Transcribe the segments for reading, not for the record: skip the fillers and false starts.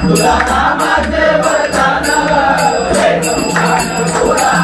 तुला कामाचे वरदान हनुमान तुला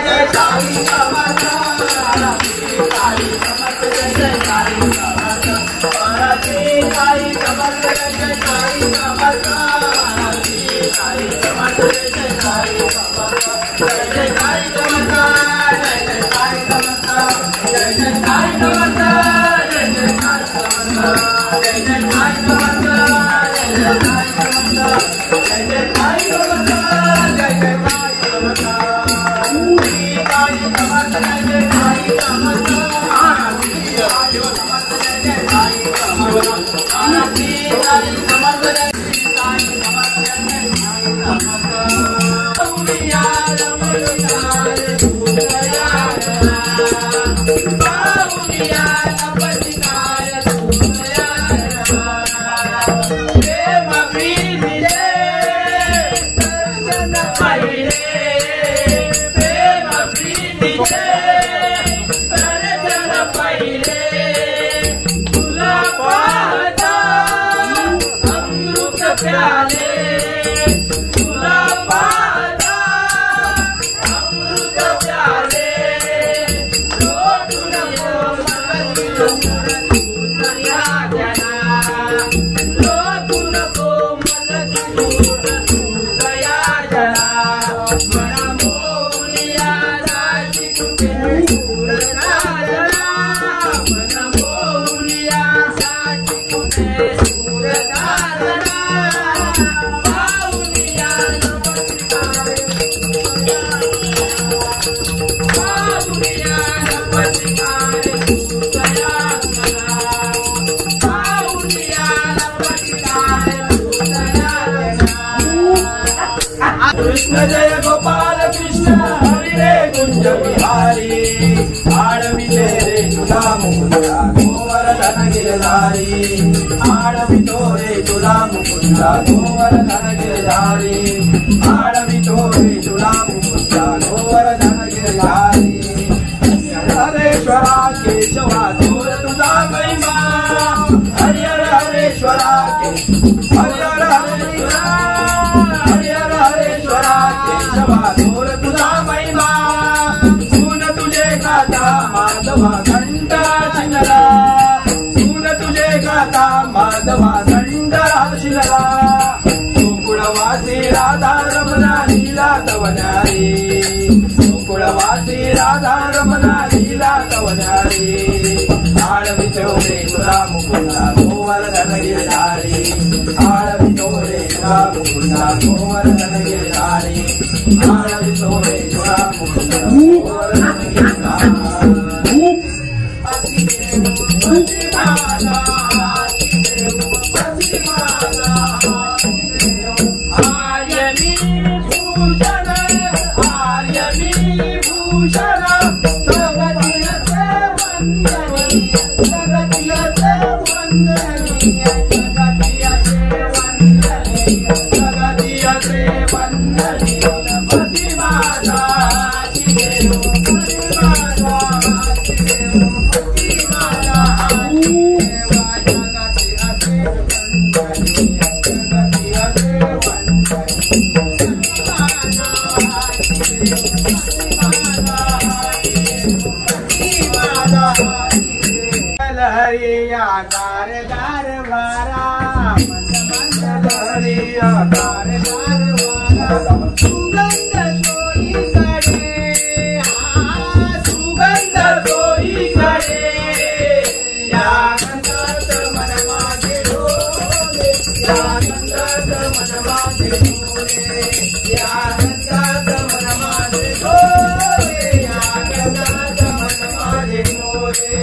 बोलायचे कृष्ण जय गोपाल कृष्ण हरी रे कुंज बिहारी आडविते रे तुला मुकुंदा गोवर्धन गिरधारी आडवितो रे तुला मुकुंदा गोवर्धन गिरधारी आडवितो रे तुला मुकुंदा गोवर्धन गिरधारी हरेश्वरा केशवा थोर तुझा महिमा हरिहर हरेश्वरा हरिहर हरेश्वरा केशवा थोर तुझा महिमा सुन तुझे गाता माधवा घंटा शिनला सुन तुझे गाता माधवा घंटा शिनला गोकुळवासी राधा रमणा लीला तवनारी गोकुळवासी राधा रमणा लीला तवनारी आडवितो रे तुला मुकुंदा गोवर्धन गिरधारी आडवितो रे तुला मुकुंदा गोवर्धन गिरधारी आडवितो रे तुला मुकुंदा गोवर्धन गिरधारी आर्यनी भूषण आर्यनी भूषण जगतियसे वंदनी जगतियसे वंदनी जगतियसे वंदनी जगतियसे वंदनी प्रतिमाता शिवेयो प्रतिमाता शिवेयो प्रतिमाता देवा जगतियसे वंदनी जगतियसे वंदनी लहरिया गार गार वारा लहरिया गार गार वारा सुगंध सोई गडे सुगंध सोई गडे या गंधात मन माझे डोले या गंधात मन माझे डोले या गंधात मन माझे डोले या गंधात मन माझे डोले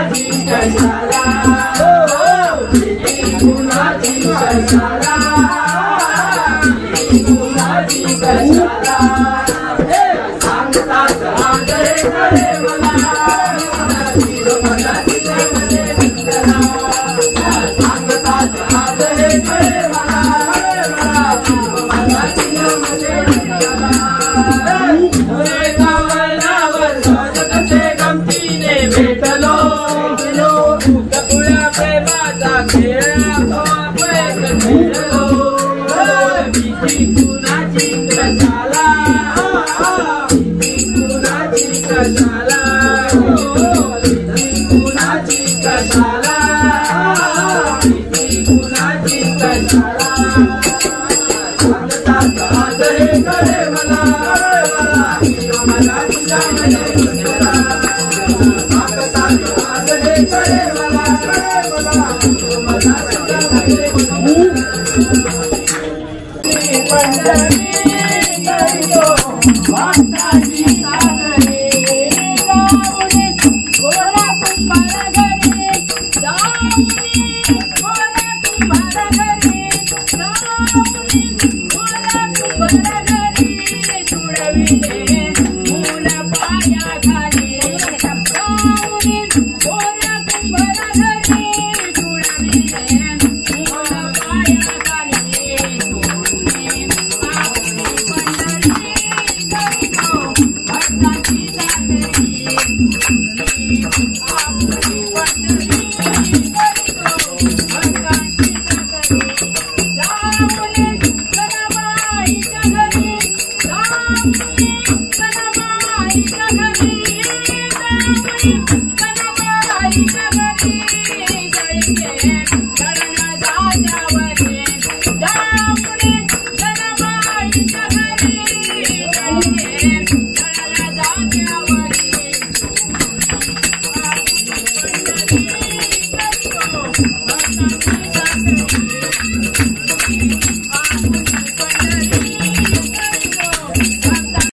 कुणाची कशाला भीती कुणाची कशाला कुणाची कशाला सांगतात आदरे करे मला सांगतात आदरे करे मला गमतीने भेटलो तुझ्या प्रेमाचा खेळ खेळलो भीती कुणाची कशाला भीती कुणाची कशाला भीती कुणाची कशाला भीती कुणाची कशाला सांगतात आदरे करे मला मला तुझ्या गोरा कुंभार घरी जाऊन